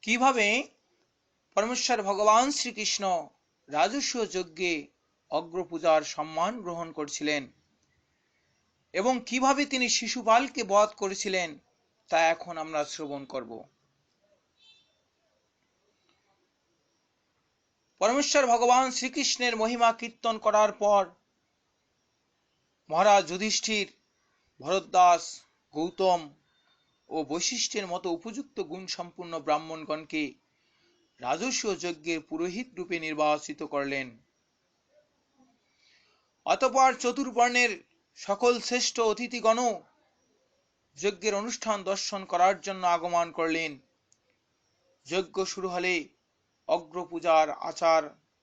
কিভাবে পরমেশ্বর ভগবান শ্রীকৃষ্ণ রাজস্ব যজ্ঞে অগ্রপূজার সম্মান গ্রহণ করছিলেন এবং কিভাবে তিনি শিশুপালকে বধ করেছিলেন তা এখন আমরা শ্রবণ করব। পরমেশ্বর ভগবান শ্রীকৃষ্ণের মহিমা কীর্তন করার পর মহারাজ যুধিষ্ঠির, ভরদ্বাজ, গৌতম ও বৈশিষ্ট্যের মতো উপযুক্ত গুণসম্পন্ন ব্রাহ্মণগণকে রাজস্ব যজ্ঞের পুরোহিত রূপে নির্বাচিত করলেন। অতঃপর চতুর্বর্ণের সকল শ্রেষ্ঠ অতিথিগণও যজ্ঞের অনুষ্ঠান দর্শন করার জন্য আগমন করলেন। যজ্ঞ শুরু হলে অগ্রপূজার আচার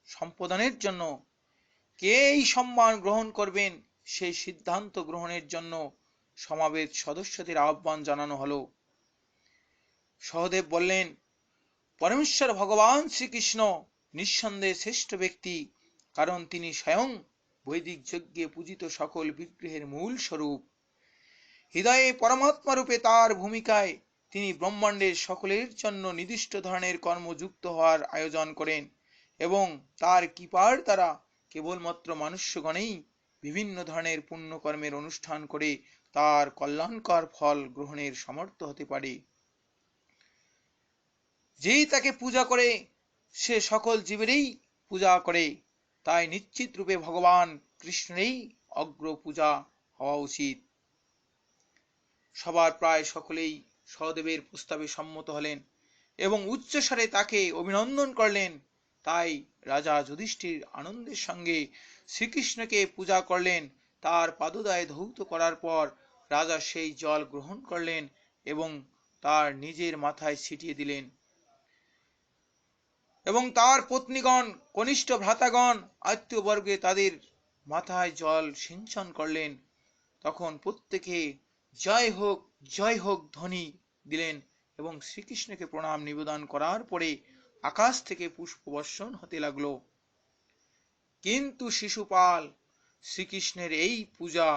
সম্পাদনের জন্য কে এই সম্মান গ্রহণ করবেন সেই সিদ্ধান্ত গ্রহণের জন্য সমাবেত সদস্যদের আহ্বান জানানো হলো। সহদেব বললেন, পরমেশ্বর ভগবান শ্রীকৃষ্ণ নিঃসন্দেহে শ্রেষ্ঠ ব্যক্তি, কারণ তিনি স্বয়ং বৈদিক যজ্ঞে পূজিত সকল বিগ্রহের মূল স্বরূপ। হৃদয়ে পরমাত্মা রূপে তার ভূমিকায় তিনি ব্রহ্মাণ্ডের সকলের জন্য নির্দিষ্ট ধরনের কর্মযুক্ত হওয়ার আয়োজন করেন এবং তার কৃপার দ্বারা কেবলমাত্র মনুষ্যগণেই বিভিন্ন ধরনের পুণ্যকর্মের অনুষ্ঠান করে তার কল্যাণকর ফল গ্রহণের সমর্থ হতে পারে। যেই তাকে পূজা করে সে সকল জীবেরই পূজা করে, তাই নিশ্চিত রূপে ভগবান কৃষ্ণেরই অগ্র পূজা হওয়া উচিত। সবার প্রায় সকলেই সহদেবের প্রস্তাবে সম্মত হলেন এবং উচ্চস্বরে তাকে অভিনন্দন করলেন। তাই রাজা যুধিষ্ঠির আনন্দের সঙ্গে শ্রীকৃষ্ণকে পূজা করলেন। তার পাদোদয় ধৌত করার পর রাজা সেই জল গ্রহণ করলেন এবং তার নিজের মাথায় ছিটিয়ে দিলেন এবং তার পত্নীগণ, কনিষ্ঠ ভ্রাতাগণ, আত্মীয়বর্গে তাদের মাথায় জল সিঞ্চন করলেন। তখন প্রত্যেকে জয় হোক ধ্বনি দিলেন এবং শ্রীকৃষ্ণকে প্রণাম নিবেদন করার পরে আকাশ থেকে পুষ্প বর্ষণ হতে লাগল। কিন্তু শিশুপাল শ্রীকৃষ্ণের এই পূজা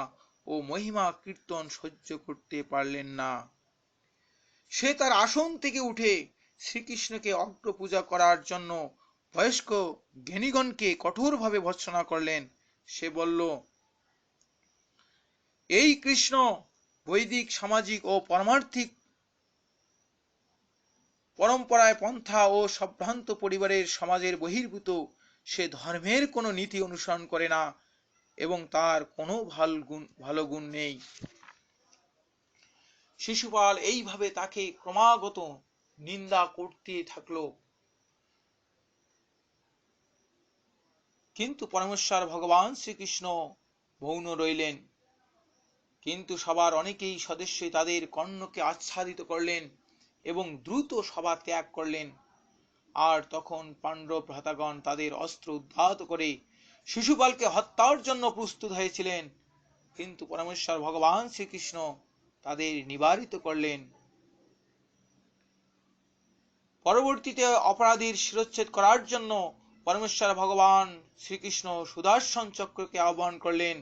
ও মহিমা কীর্তন সহ্য করতে পারলেন না। সে তার আসন থেকে উঠে শ্রীকৃষ্ণকে অগ্র পূজা করার জন্য বয়স্ক জ্ঞানীগণকে কঠোরভাবে ভর্ৎসনা করলেন। সে বলল, এই কৃষ্ণ বৈদিক, সামাজিক ও পারমার্থিক পরম্পরায় পন্থা ও সম্ভ্রান্ত পরিবারের সমাজের বহির্ভূত। সে ধর্মের কোনো নীতি অনুসরণ করে না এবং তার কোনো ভালো গুণ নেই। শিশুপাল এইভাবে তাকে ক্রমাগত নিন্দা করতে থাকল। কিন্তু পরমেশ্বর ভগবান শ্রীকৃষ্ণ মৌন রইলেন। কিন্তু সবার অনেকেই সদস্যই তাদের কর্ণকে আচ্ছাদিত করলেন এবং দ্রুত সভা ত্যাগ করলেন। আর তখন পাণ্ডব ভ্রাতাগণ তাদের অস্ত্র উদ্ধাত করে শিশুপালকে হত্যার জন্য প্রস্তুত হয়েছিলেন, কিন্তু পরমেশ্বর ভগবান শ্রীকৃষ্ণ তাদের নিবারিত করলেন। পরবর্তীতে অপরাধীর শিরচ্ছেদ করার জন্য পরমেশ্বর ভগবান শ্রীকৃষ্ণ সুদর্শন চক্রকে আহ্বান করলেন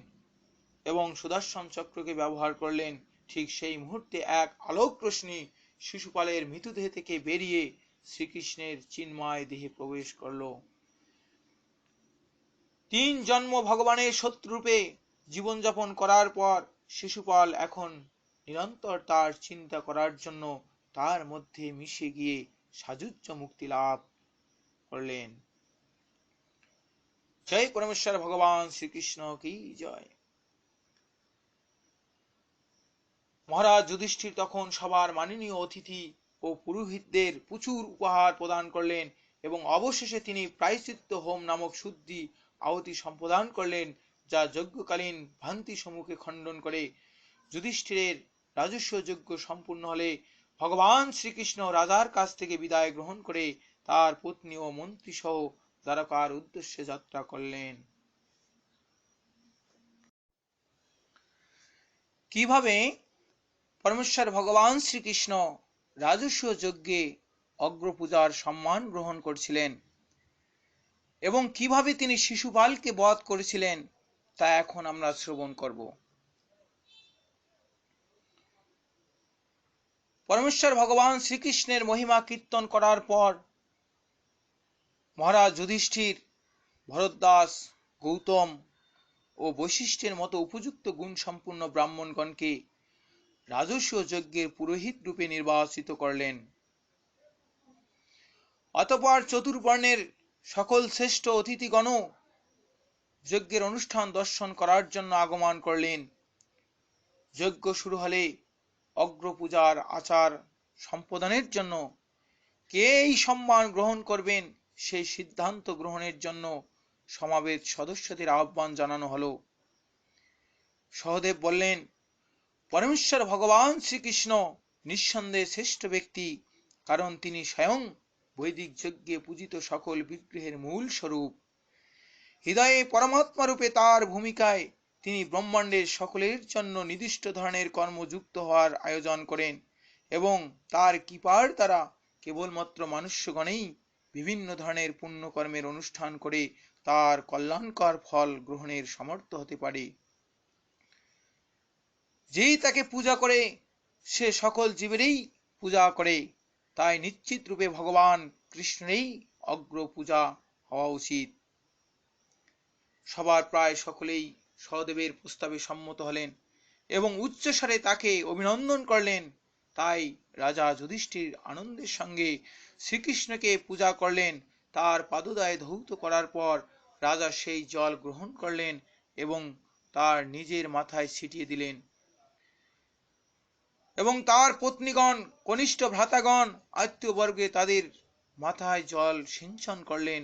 এবং সুদর্শন চক্রকে ব্যবহার করলেন। ঠিক সেই মুহূর্তে এক আলোক রশ্মি শিশুপালের মৃতদেহ থেকে বেরিয়ে শ্রীকৃষ্ণের চিন্ময় দেহে প্রবেশ করল। 3 জন্ম ভগবানের শত্রুরূপে জীবনযাপন করার পর শিশুপাল এখন নিরন্তর তার চিন্তা করার জন্য তার মধ্যে মিশে গিয়ে সাযুজ্য মুক্তি লাভ করলেন। জয় পরমেশ্বর ভগবান শ্রীকৃষ্ণ কি জয়। মহারাজ যুধিষ্ঠির তখন সবার মাননীয় অতিথি ও পুরোহিতদের প্রচুর উপহার প্রদান করলেন এবং অবশেষে তিনি প্রায়শ্চিত্ত হোম নামক শুদ্ধি আহুতি সম্প্রদান করলেন, যা যজ্ঞকালীন ভ্রান্তি সমূহকে খণ্ডন করে। যুধিষ্ঠিরের রাজস্ব যজ্ঞ সম্পূর্ণ হলে ভগবান শ্রীকৃষ্ণ রাজার কাছ থেকে বিদায় গ্রহণ করে তার পত্নী ও মন্ত্রী সহ দ্বারকার উদ্দেশ্যে যাত্রা করলেন। কিভাবে পরমেশ্বর ভগবান শ্রীকৃষ্ণ রাজস্ব যজ্ঞে অগ্রপূজার সম্মান গ্রহণ করছিলেন এবং কিভাবে তিনি শিশুপালকে বধ করেছিলেন তা এখন আমরা শ্রবণ করব। পরমেশ্বর ভগবান শ্রীকৃষ্ণের মহিমা কীর্তন করার পর মহারাজ যুধিষ্ঠির, ভরদ্বাজ, গৌতম ও বৈশিষ্ট্যের মতো উপযুক্ত গুণ সম্পূর্ণ ব্রাহ্মণগণকে রাজস্বীয় যজ্ঞের পুরোহিত রূপে নির্বাচিত করলেন। অতঃপর চতুর্বর্ণের সকল শ্রেষ্ঠ অতিথিগণও যজ্ঞের অনুষ্ঠান দর্শন করার জন্য আগমন করলেন। যজ্ঞ শুরু হলে অগ্রপূজার আচার সম্পাদনের জন্য কে এই সম্মান গ্রহণ করবেন সেই সিদ্ধান্ত গ্রহণের জন্য সমাবেত সদস্যদের আহ্বান জানানো হলো। সহদেব বললেন, পরমেশ্বর ভগবান শ্রীকৃষ্ণ নিঃসন্দেহে শ্রেষ্ঠ ব্যক্তি, কারণ তিনি স্বয়ং বৈদিক যজ্ঞে পূজিত সকল বিগ্রহের মূল স্বরূপ। হৃদয়ে পরমাত্মা রূপে তার ভূমিকায় তিনি ব্রহ্মাণ্ডের সকলের জন্য নির্দিষ্ট ধরনের কর্মযুক্ত হওয়ার আয়োজন করেন এবং তার কৃপার দ্বারা কেবলমাত্র মনুষ্যগণেই বিভিন্ন ধরনের পুণ্যকর্মের অনুষ্ঠান করে তার কল্যাণকর ফল গ্রহণের সমর্থ হতে পারে। যেই তাকে পূজা করে সে সকল জীবেরই পূজা করে, তাই নিশ্চিত রূপে ভগবান কৃষ্ণেরই অগ্র পূজা হওয়া উচিত। সবার প্রায় সকলেই সহদেবের প্রস্তাবে সম্মত হলেন এবং উচ্চস্বরে তাকে অভিনন্দন করলেন। তাই রাজা যুধিষ্ঠির আনন্দের সঙ্গে শ্রীকৃষ্ণকে পূজা করলেন। তার পাদোদয় ধৌত করার পর রাজা সেই জল গ্রহণ করলেন এবং তার নিজের মাথায় ছিটিয়ে দিলেন এবং তার পত্নীগণ, কনিষ্ঠ ভ্রাতাগণ, আত্মীয়বর্গে তাদের মাথায় জল সিঞ্চন করলেন।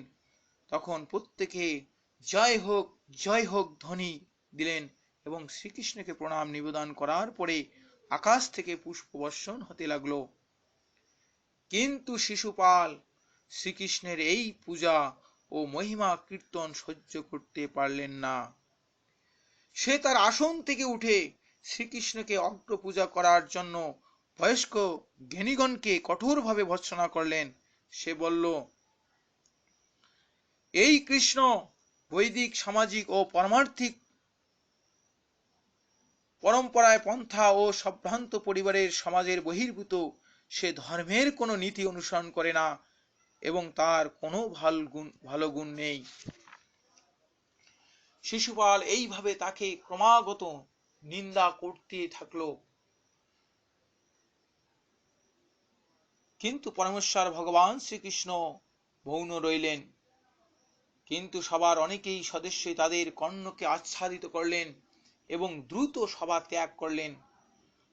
তখন প্রত্যেকে জয় হোক ধ্বনি দিলেন এবং শ্রীকৃষ্ণকে প্রণাম নিবেদন করার পরে আকাশ থেকে পুষ্প বর্ষণ হতে লাগলো। কিন্তু শিশুপাল শ্রীকৃষ্ণের এই পূজা ও মহিমা কীর্তন সহ্য করতে পারলেন না। সে তার আসন থেকে উঠে শ্রীকৃষ্ণকে অগ্র পূজা করার জন্য বয়স্ক জ্ঞানীগণকে কঠোরভাবে ভর্ৎসনা করলেন। সে বলল, এই কৃষ্ণ বৈদিক, সামাজিক ও পারমার্থিক পরম্পরায় পন্থা ও সম্ভ্রান্ত পরিবারের সমাজের বহির্ভূত। সে ধর্মের কোনো নীতি অনুসরণ করে না এবং তার কোনো ভালো গুণ নেই। শিশুপাল এইভাবে তাকে ক্রমাগত নিন্দা করতে থাকলো। কিন্তু পরমেশ্বর ভগবান শ্রীকৃষ্ণ মৌন রইলেন। কিন্তু সবার অনেকেই সদস্যই তাদের কর্ণকে আচ্ছাদিত করলেন এবং দ্রুত সভা ত্যাগ করলেন।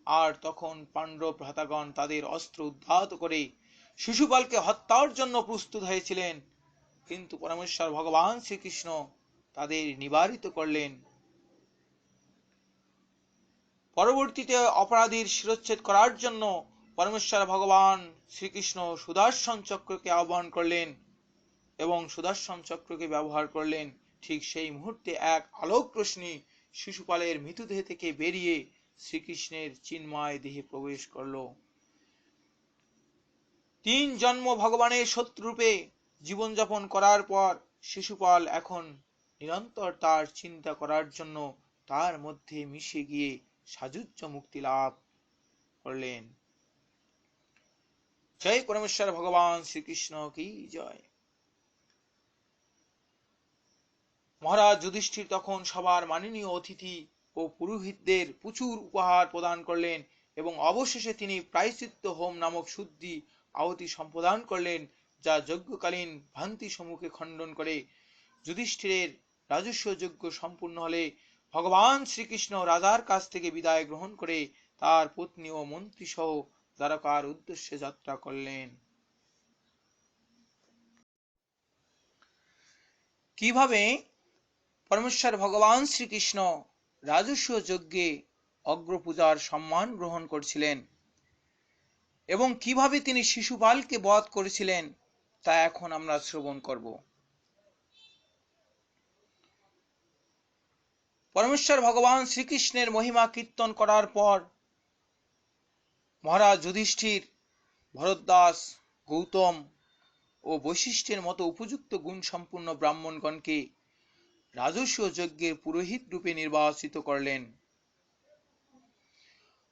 আর তখন পাণ্ডব ভ্রাতাগণ তাদের অস্ত্র উদ্ধাত করে শিশুপালকে হত্যার জন্য প্রস্তুত হয়েছিলেন, কিন্তু পরমেশ্বর ভগবান শ্রীকৃষ্ণ তাদের নিবারিত করলেন। পরবর্তীতে অপরাধীর শিরচ্ছেদ করার জন্য পরমেশ্বর ভগবান শ্রীকৃষ্ণ সুদর্শন চক্রকে আহ্বান করলেন এবং সুদর্শন চক্রকে ব্যবহার করলেন। ঠিক সেই মুহূর্তে এক আলোক রশ্মি শিশুপালের মৃতদেহ থেকে বেরিয়ে শ্রীকৃষ্ণের চিন্ময় দেহে প্রবেশ করল। 3 জন্ম ভগবানের শত্রুরূপে জীবনযাপন করার পর শিশুপাল এখন নিরন্তর তার চিন্তা করার জন্য তার মধ্যে মিশে গিয়ে সাযুজ্য মুক্তি লাভ করলেন। জয় পরমেশ্বর ভগবান শ্রীকৃষ্ণ কি জয়। মহারাজ যুধিষ্ঠির তখন সবার মাননীয় অতিথি ও পুরোহিতদের প্রচুর উপহার প্রদান করলেন এবং অবশেষে তিনি প্রায়শ্চিত্ত হোম নামক শুদ্ধি আহুতি সম্প্রদান করলেন, যা যজ্ঞকালীন ভ্রান্তি সমূহকে খণ্ডন করে। যুধিষ্ঠিরের রাজস্ব যজ্ঞ সম্পূর্ণ হলে ভগবান শ্রীকৃষ্ণ রাজার কাছ থেকে বিদায় গ্রহণ করে তার পত্নী ও মন্ত্রী সহ দ্বারকার উদ্দেশ্যে যাত্রা করলেন। কিভাবে পরমেশ্বর ভগবান শ্রীকৃষ্ণ রাজস্ব যজ্ঞে অগ্রপূজার সম্মান গ্রহণ করছিলেন এবং কিভাবে তিনি শিশুপালকে বধ করেছিলেন তা এখন আমরা শ্রবণ করব। পরমেশ্বর ভগবান শ্রীকৃষ্ণের মহিমা কীর্তন করার পর মহারাজ যুধিষ্ঠির, ভরদ্বাজ, গৌতম ও বৈশিষ্ট্যের মতো উপযুক্ত গুণ সম্পূর্ণ ব্রাহ্মণগণকে রাজস্ব যজ্ঞের পুরোহিত রূপে নির্বাচিত করলেন।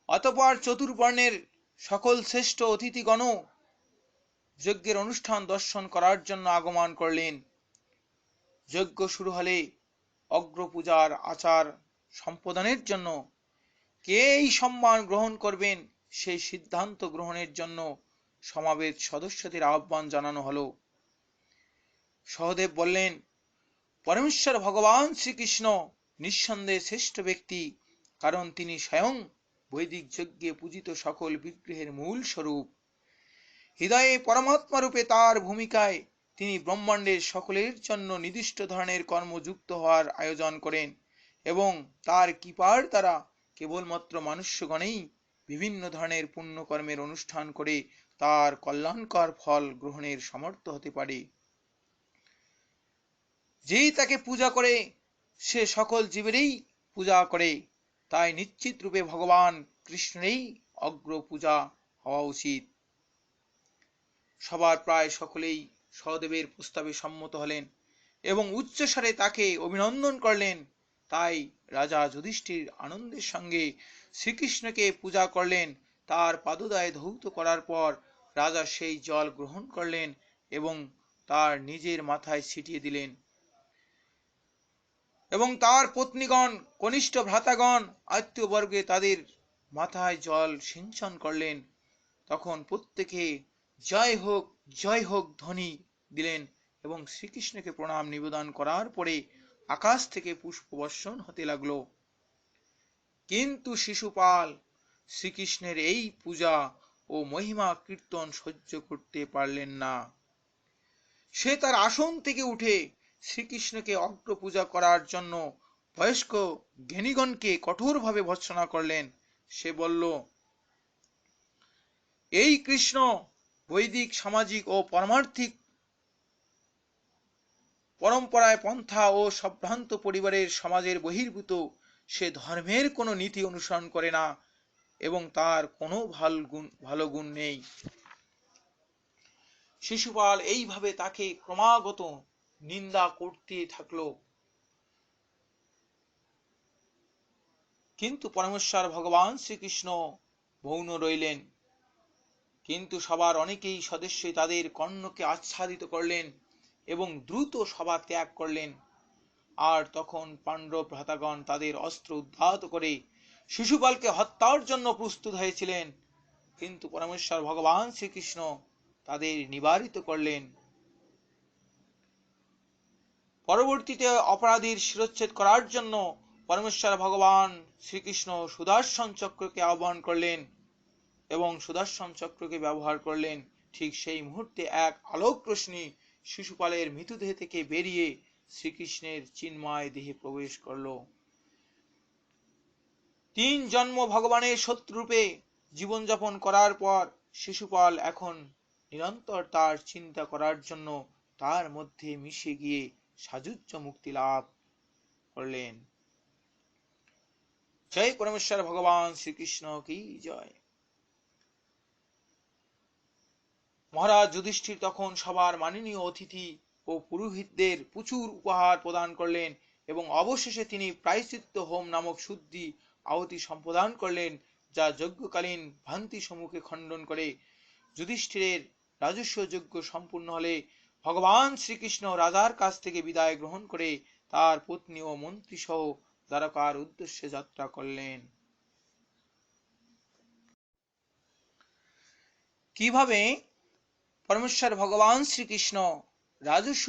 অতঃপর চতুর্বর্ণের সকল শ্রেষ্ঠ অতিথিগণ যজ্ঞের অনুষ্ঠান দর্শন করার জন্য আগমন করলেন। যজ্ঞ শুরু হলে অগ্রপূজার আচার সম্পাদনের জন্য কে এই সম্মান গ্রহণ করবেন সেই সিদ্ধান্ত গ্রহণের জন্য সমাবেত সদস্যদের আহ্বান জানানো হলো। সহদেব বললেন, পরমেশ্বর ভগবান শ্রীকৃষ্ণ নিঃসন্দেহে শ্রেষ্ঠ ব্যক্তি, কারণ তিনি স্বয়ং বৈদিক যজ্ঞে পূজিত সকল বিগ্রহের মূল স্বরূপ। হৃদয়ে পরমাত্মা রূপে তার ভূমিকায় তিনি ব্রহ্মাণ্ডের সকলের জন্য নির্দিষ্ট ধরনের কর্মযুক্ত হওয়ার আয়োজন করেন এবং তার কৃপার দ্বারা কেবলমাত্র মনুষ্যগণেই বিভিন্ন ধরনের পুণ্যকর্মের অনুষ্ঠান করে তার কল্যাণকর ফল গ্রহণের সমর্থ হতে পারে। যেই তাকে পূজা করে সে সকল জীবেরই পূজা করে, তাই নিশ্চিত রূপে ভগবান কৃষ্ণেরই অগ্র পূজা হওয়া উচিত। সবার প্রায় সকলেই সহদেবের প্রস্তাবে সম্মত হলেন এবং উচ্চস্বরে তাকে অভিনন্দন করলেন। তাই রাজা যুধিষ্ঠির আনন্দের সঙ্গে শ্রীকৃষ্ণকে পূজা করলেন। তার পাদোদয় ধৌত করার পর রাজা সেই জল গ্রহণ করলেন এবং তার নিজের মাথায় ছিটিয়ে দিলেন এবং তার পত্নীগণ, কনিষ্ঠ ভ্রাতাগণ, আত্মীয়বর্গে তাদের মাথায় জল সিঞ্চন করলেন। তখন প্রত্যেকে জয় হোক ধ্বনি দিলেন এবং শ্রীকৃষ্ণকে প্রণাম নিবেদন করার পরে আকাশ থেকে পুষ্প বর্ষণ হতে লাগলো। কিন্তু শিশুপাল শ্রীকৃষ্ণের এই পূজা ও মহিমা কীর্তন সহ্য করতে পারলেন না। সে তার আসন থেকে উঠে শ্রীকৃষ্ণকে অগ্র পূজা করার জন্য বয়স্ক জ্ঞানীগণকে কঠোরভাবে ভর্ৎসনা করলেন। সে বলল, এই কৃষ্ণ বৈদিক, সামাজিক ও পারমার্থিক পরম্পরায় পন্থা ও সম্ভ্রান্ত পরিবারের সমাজের বহির্ভূত। সে ধর্মের কোনো নীতি অনুসরণ করে না এবং তার কোনো ভালো গুণ নেই। শিশুপাল এইভাবে তাকে ক্রমাগত নিন্দা করতে থাকলো। কিন্তু পরমেশ্বর ভগবান শ্রীকৃষ্ণ মৌন রইলেন। কিন্তু সবার অনেকেই সদস্য তাদের কর্ণকে আচ্ছাদিত করলেন এবং দ্রুত সভা ত্যাগ করলেন। আর তখন পাণ্ডব ভ্রাতাগণ তাদের অস্ত্র উদ্ধাত করে শিশুপালকে হত্যার জন্য প্রস্তুত হয়েছিলেন, কিন্তু পরমেশ্বর ভগবান শ্রীকৃষ্ণ তাদের নিবারিত করলেন। পরবর্তীতে অপরাধীর শিরচ্ছেদ করার জন্য পরমেশ্বর ভগবান শ্রীকৃষ্ণ সুদর্শন চক্রকে আহ্বান করলেন এবং সুদর্শন চক্রকে ব্যবহার করলেন। ঠিক সেই মুহূর্তে এক আলোক রশ্মি শিশুপালের মৃতদেহ থেকে বেরিয়ে শ্রীকৃষ্ণের চিন্ময় দেহে প্রবেশ করল। 3 জন্ম ভগবানের শত্রুরূপে জীবনযাপন করার পর শিশুপাল এখন নিরন্তর তার চিন্তা করার জন্য তার মধ্যে মিশে গিয়ে সাযুজ্য মুক্তি লাভ করলেন। জয় পরমেশ্বর ভগবান শ্রীকৃষ্ণ কি জয়। মহারাজ যুধিষ্ঠির তখন সবার মাননীয় অতিথি ও পুরোহিতদের প্রচুর উপহার প্রদান করলেন এবং অবশেষে তিনি প্রায়শ্চিত্ত হোম নামক শুদ্ধি আহুতি সম্প্রদান করলেন, যা যজ্ঞকালীন ভ্রান্তি সমূহকে খণ্ডন করে। যুধিষ্ঠিরের রাজস্ব যজ্ঞ সম্পূর্ণ হলে ভগবান শ্রীকৃষ্ণ রাজার কাছ থেকে বিদায় গ্রহণ করে তার পত্নী ও মন্ত্রী সহ দ্বারকার উদ্দেশ্যে যাত্রা করলেন। কিভাবে পরমেশ্বর ভগবান শ্রীকৃষ্ণ রাজস্ব